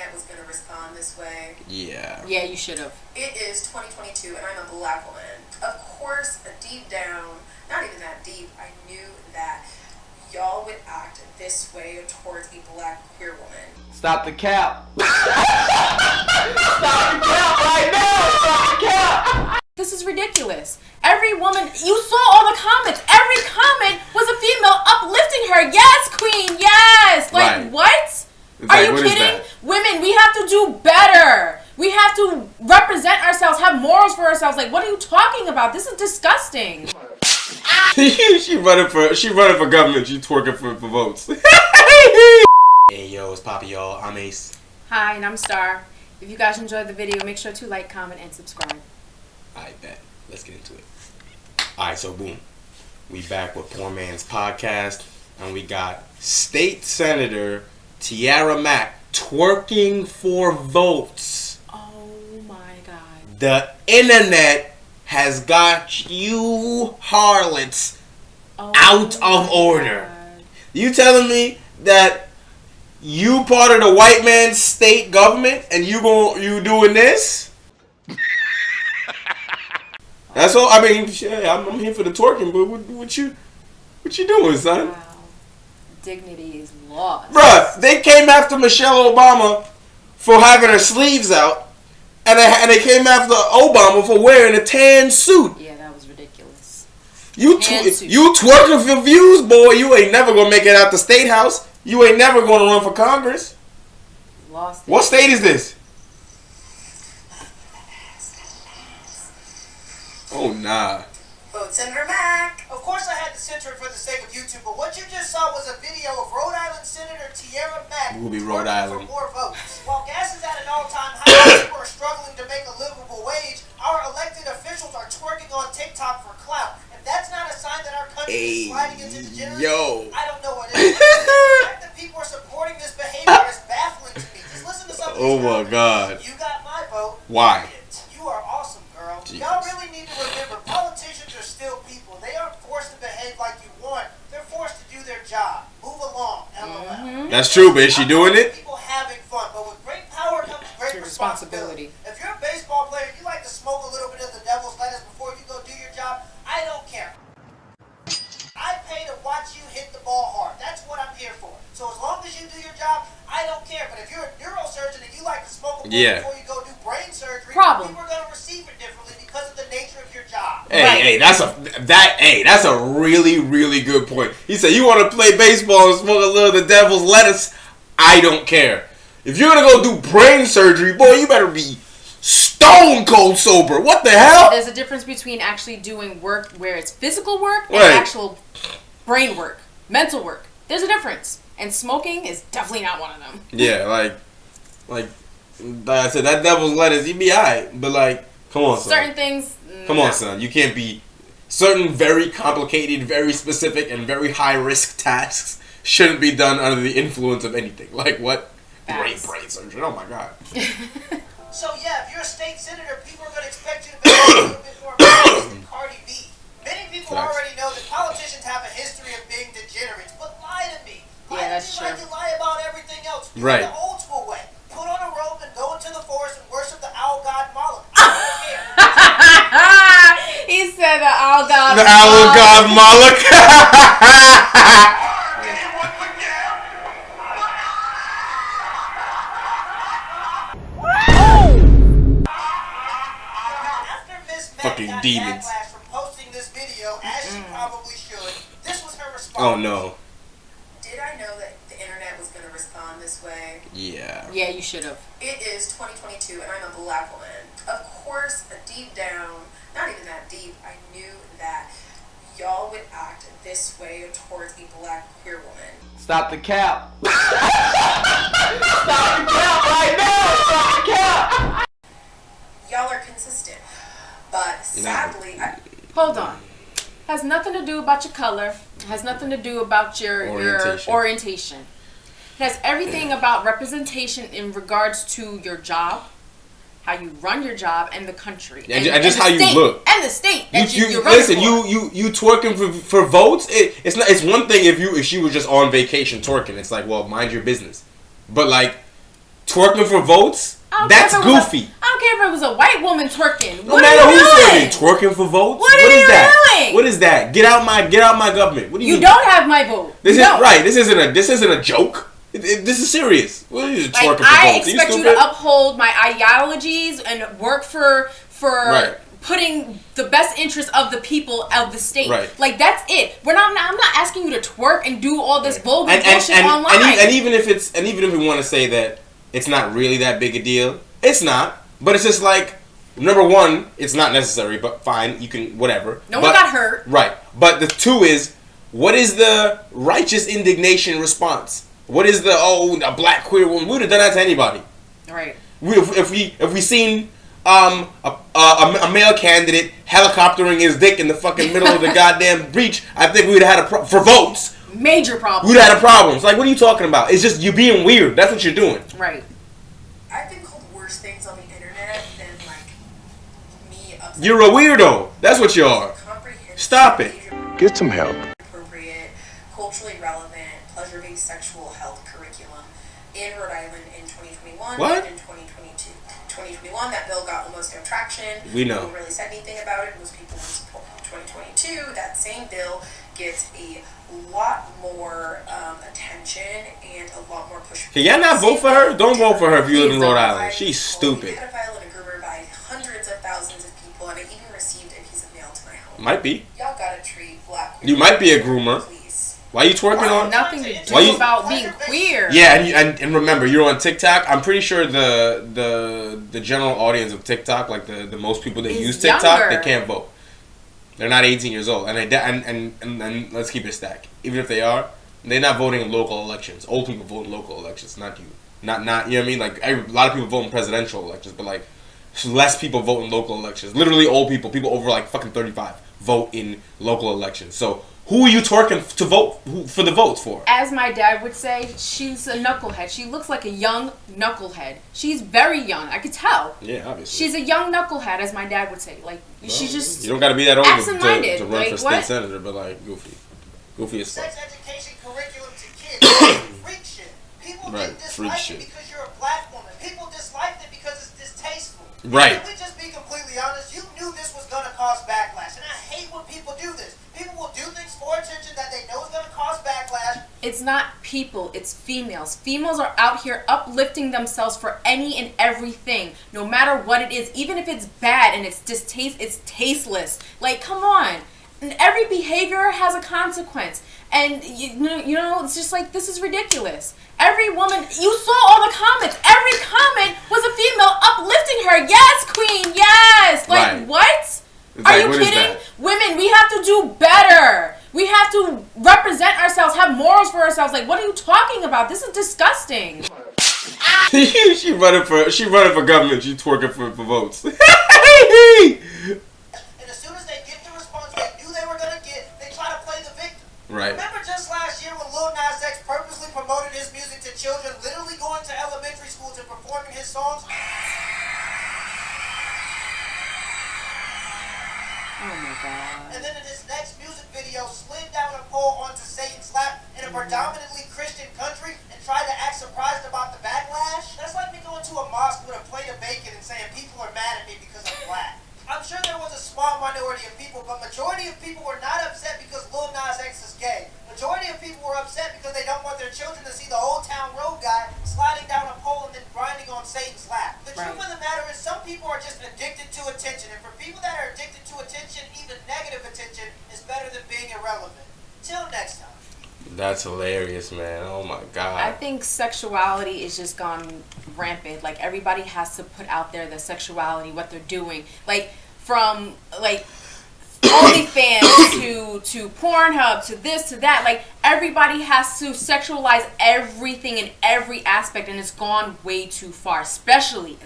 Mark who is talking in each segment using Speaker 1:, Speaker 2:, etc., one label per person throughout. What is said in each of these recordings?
Speaker 1: internet was going to respond this way.
Speaker 2: Yeah.
Speaker 3: Yeah, you should have.
Speaker 1: It is 2022 and I'm a black woman. Of course, deep down, not even that deep, I knew that y'all would act this way towards a black queer woman.
Speaker 2: Stop the cap. Stop the cap right now. Stop the cap.
Speaker 3: This is ridiculous. Every woman, you saw all the comments. Every comment was a female uplifting her. Yes, queen, yes. Like,
Speaker 2: right.
Speaker 3: What?
Speaker 2: It's
Speaker 3: Are
Speaker 2: like,
Speaker 3: you
Speaker 2: what
Speaker 3: kidding? Women, we have to do better. We have to represent ourselves, have morals for ourselves. Like, what are you talking about? This is disgusting.
Speaker 2: she running for government. She twerking for votes. Hey, yo, it's Poppy, y'all. I'm Ace.
Speaker 3: Hi, and I'm Star. If you guys enjoyed the video, make sure to like, comment, and subscribe.
Speaker 2: I bet. Let's get into it. Alright, so boom. We back with Poor Man's Podcast. And we got State Senator Tiara Mack twerking for votes.
Speaker 3: Oh my God.
Speaker 2: The internet has got you harlots out of order.
Speaker 3: God.
Speaker 2: You telling me that you part of the white man's state government and you doing this? That's all. I mean, shit, I'm here for the twerking, but what you doing, son?
Speaker 3: Wow. Dignity is lost.
Speaker 2: Bruh, they came after Michelle Obama for having her sleeves out, and they came after Obama for wearing a tan suit.
Speaker 3: Yeah, that was ridiculous.
Speaker 2: You twerking for views, boy. You ain't never gonna make it out the state house. You ain't never gonna run for Congress.
Speaker 3: Lost it.
Speaker 2: What state is this? Oh, nah.
Speaker 1: Vote Senator Mack.
Speaker 4: Of course I had to censor it for the sake of YouTube, but what you just saw was a video of Rhode Island Senator Tiara Mack
Speaker 2: We'll be Rhode Island.
Speaker 4: for more votes. While gas is at an all-time high, people are struggling to make a livable wage, our elected officials are twerking on TikTok for clout. If that's not a sign that our country is sliding into degeneracy, I don't know what is. The fact that people are supporting this behavior is baffling to me. Just listen to some of these
Speaker 2: Oh my God.
Speaker 4: You got my vote.
Speaker 2: Why?
Speaker 4: You are awesome, girl.
Speaker 2: Jesus.
Speaker 4: Y'all really need to remember, politicians are still people. They aren't forced to behave like you want. They're forced to do their job. Move along, LOL.
Speaker 2: That's true, but is she doing it?
Speaker 4: People having fun, but with great power comes great responsibility. If you're a baseball player, you like to smoke a little bit of the devil's lettuce before you go do your job, I don't care. I pay to watch you hit the ball hard. That's what I'm here for. So as long as you do your job, I don't care. But if you're a neurosurgeon and you like to smoke a blunt before you go do brain surgery, people are going to receive it differently because of the nature of your job.
Speaker 2: Hey, that's a really, really good point. He said, you want to play baseball and smoke a little of the devil's lettuce? I don't care. If you're going to go do brain surgery, boy, you better be stone cold sober. What the hell?
Speaker 3: There's a difference between actually doing work where it's physical work and actual brain work, mental work. There's a difference. And smoking is definitely not one of them.
Speaker 2: Yeah, like I said, that devil's lettuce, you'd be alright. But like, come on, son.
Speaker 3: Certain things.
Speaker 2: Come on, son. You can't be. Certain very complicated, very specific, and very high risk tasks shouldn't be done under the influence of anything. Like what? Brain surgery. Oh my God.
Speaker 4: So yeah, if you're a state senator, people are going to expect you to be a little bit more balanced than Cardi B. Many people already know that politicians have a history of being degenerates, but lie to me.
Speaker 3: That's true.
Speaker 4: Like you lie about everything else. Do
Speaker 2: right.
Speaker 4: it the old school way. Put on a robe and go into the forest and worship the owl god Moloch. I don't care.
Speaker 3: He said the owl god.
Speaker 2: The owl god Moloch. Fucking demons.
Speaker 4: From posting this video, as she probably should, this was her response.
Speaker 2: Oh no.
Speaker 1: Did I know that the internet was going to respond this way?
Speaker 2: Yeah.
Speaker 3: Yeah, you should have.
Speaker 1: It is 2022 and I'm a black woman. Of course, deep down, not even that deep, I knew that y'all would act this way towards a black queer woman.
Speaker 2: Stop the cap. Stop the cap right now. Stop the cap.
Speaker 1: Y'all are consistent. But sadly,
Speaker 3: Hold on. Has nothing to do about your color. Has nothing to do about your orientation. It has everything about representation in regards to your job, how you run your job, and the country.
Speaker 2: And just how you look.
Speaker 3: And the state that you're
Speaker 2: listen,
Speaker 3: running for.
Speaker 2: you twerking for votes. It's one thing if she was just on vacation twerking. It's like, well, mind your business. But like, twerking for votes? That's goofy.
Speaker 3: I don't care if it was a white woman twerking.
Speaker 2: No matter who's twerking for votes.
Speaker 3: What are you doing?
Speaker 2: What is that? Get out my government. What do you mean?
Speaker 3: You don't have my vote.
Speaker 2: This isn't a joke. This is serious. What are you twerking for votes?
Speaker 3: I expect you to uphold my ideologies and work for putting the best interest of the people of the state.
Speaker 2: Right.
Speaker 3: Like, that's it. I'm not asking you to twerk and do all this vulgar bullshit online.
Speaker 2: And even if we want to say that it's not really that big a deal, it's not. But it's just like, number one, it's not necessary, but fine, you can, whatever.
Speaker 3: No one got hurt.
Speaker 2: Right. But the two is, what is the righteous indignation response? What is the, a black queer woman? We would have done that to anybody.
Speaker 3: Right.
Speaker 2: If we seen a male candidate helicoptering his dick in the fucking middle of the goddamn breach, I think we would have had for votes.
Speaker 3: Major problem.
Speaker 2: We'd have had a problem. It's like, what are you talking about? It's just you being weird. That's what you're doing.
Speaker 3: Right.
Speaker 1: I've been called worse things on the internet than me upset.
Speaker 2: You're a weirdo. That's what you are. Stop it.
Speaker 5: Get some help.
Speaker 1: Appropriate, culturally relevant, pleasure-based sexual health curriculum in Rhode Island in 2021
Speaker 2: what?
Speaker 1: and in 2022. 2021, that bill got almost no traction.
Speaker 2: We know.
Speaker 1: No one really said anything about it. Most people were support. 2022, that same bill gets a lot more attention and a lot more push.
Speaker 2: Can y'all not vote for her? Don't vote for her if you live in Rhode Island. She's stupid.
Speaker 1: A pedophile and a groomer by hundreds of thousands of people, and I even received a piece of mail to my home.
Speaker 2: Might be.
Speaker 1: Y'all gotta treat black.
Speaker 2: You might be a groomer.
Speaker 1: Please.
Speaker 2: Why are you twerking on?
Speaker 3: Nothing to do about being queer.
Speaker 2: Yeah, and remember, you're on TikTok. I'm pretty sure the general audience of TikTok, like the most people that use TikTok,
Speaker 3: younger.
Speaker 2: They can't vote. They're not 18 years old, and let's keep it stacked. Even if they are, they're not voting in local elections. Old people vote in local elections, not you. Not you know what I mean? Like a lot of people vote in presidential elections, but like less people vote in local elections. Literally, old people over like fucking 35 vote in local elections. So who are you twerking to vote for the votes for? As
Speaker 3: my dad would say, she's a knucklehead. She looks like a young knucklehead. She's very young. I could tell.
Speaker 2: Yeah, obviously.
Speaker 3: She's a young knucklehead, as my dad would say. Like, she's just
Speaker 2: you don't got to be that old to run
Speaker 3: like,
Speaker 2: for state senator, but like goofy as fuck.
Speaker 4: Sex education curriculum to kids. Freak shit. People didn't dislike it because you're a black woman. People disliked it because it's distasteful.
Speaker 2: Right.
Speaker 4: Can we just be completely honest? You knew this was gonna cause backlash, and I hate when people do this. People will do things for attention that they know is gonna cause backlash.
Speaker 3: It's not people, it's females. Females are out here uplifting themselves for any and everything, no matter what it is, even if it's bad and it's tasteless. Like, come on. And every behavior has a consequence. And you know, it's just like, this is ridiculous. Every woman, you saw all the comments. Every comment was a female uplifting her. Yes, queen, yes. Like,
Speaker 2: right.
Speaker 3: What? Are you kidding? Women, we have to do better. We have to represent ourselves, have morals for ourselves. Like, what are you talking about? This is disgusting.
Speaker 2: she running for government. She twerking for votes.
Speaker 4: And as soon as they get the response they knew they were gonna get, they try to play the victim.
Speaker 2: Right.
Speaker 4: Remember just last year when Lil Nas X purposely promoted his music to children, literally going to elementary schools and performing his songs?
Speaker 3: Oh my God.
Speaker 4: And then in his next music video, slid down a pole onto Satan's lap in a predominantly Christian country and tried to act surprised about the backlash? That's like me going to a mosque with a plate of bacon and saying people are mad at me because I'm black. I'm sure there was a small minority of people, but majority of people were not upset because Lil Nas X is gay. Majority of people were upset because they don't want their children to see the Old Town Road guy sliding down a pole and then grinding on Satan's lap. The truth of the matter is some people are just addicted to attention, and for people that are addicted to attention, even negative attention is better than being irrelevant. Till next time.
Speaker 2: That's hilarious, man. Oh my God.
Speaker 3: I think sexuality is just gone rampant. Like, everybody has to put out there their sexuality, what they're doing. Like, from like OnlyFans to Pornhub to this to that. Like, everybody has to sexualize everything in every aspect, and it's gone way too far. Especially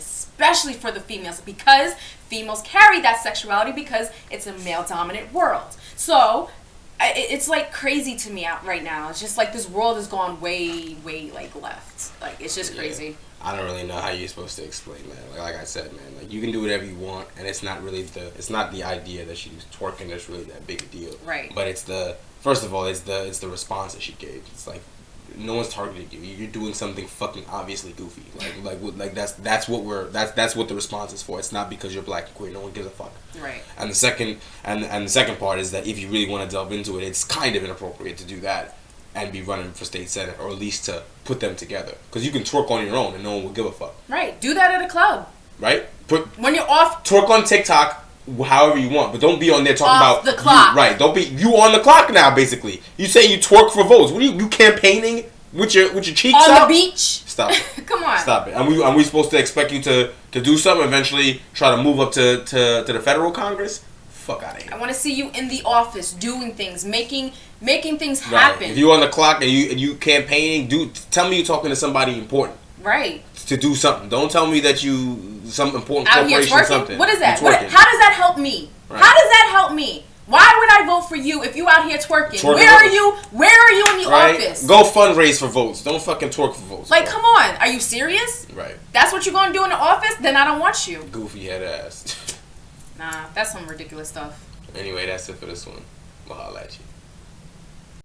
Speaker 3: for the females, because females carry that sexuality because it's a male-dominant world. So it's like crazy to me out right now. It's just like this world has gone way like left. Like, it's just crazy.
Speaker 2: I don't really know how you're supposed to explain that. Like I said, man, like, you can do whatever you want, and it's not the idea that she's twerking that's really that big a deal.
Speaker 3: Right.
Speaker 2: But it's the, first of all, it's the response that she gave. It's like, no one's targeting you. You're doing something fucking obviously goofy. That's what the response is for. It's not because you're black and queer. No one gives a fuck.
Speaker 3: Right.
Speaker 2: And the second part is that if you really want to delve into it, it's kind of inappropriate to do that and be running for state senate, or at least to put them together, because you can twerk on your own and no one will give a fuck.
Speaker 3: Right. Do that at a club.
Speaker 2: Right.
Speaker 3: When you're off.
Speaker 2: Twerk on TikTok. However you want, but don't be on there talking
Speaker 3: off
Speaker 2: about
Speaker 3: the clock.
Speaker 2: Right, don't be you on the clock now. Basically, you saying you twerk for votes. What are you campaigning with your cheeks
Speaker 3: on
Speaker 2: out?
Speaker 3: The beach?
Speaker 2: Stop it.
Speaker 3: Come on.
Speaker 2: Stop it. And we supposed to expect you to do something eventually? Try to move up to the federal Congress? Fuck out of here.
Speaker 3: I want to see you in the office doing things, making things
Speaker 2: Right.
Speaker 3: happen.
Speaker 2: If you're on the clock and you campaigning, tell me you're talking to somebody important.
Speaker 3: Right.
Speaker 2: To do something. Don't tell me that some important
Speaker 3: out here
Speaker 2: corporation
Speaker 3: twerking?
Speaker 2: something.
Speaker 3: What is that?
Speaker 2: How
Speaker 3: How does that help me? Right. How does that help me? Why would I vote for you if you out here twerking? Where are you in the office?
Speaker 2: Go fundraise for votes. Don't fucking twerk for votes.
Speaker 3: Like, come on. Are you serious?
Speaker 2: Right.
Speaker 3: That's what you're going to do in the office? Then I don't want you.
Speaker 2: Goofy head ass.
Speaker 3: Nah, that's some ridiculous stuff.
Speaker 2: Anyway, that's it for this one. We'll holla at you.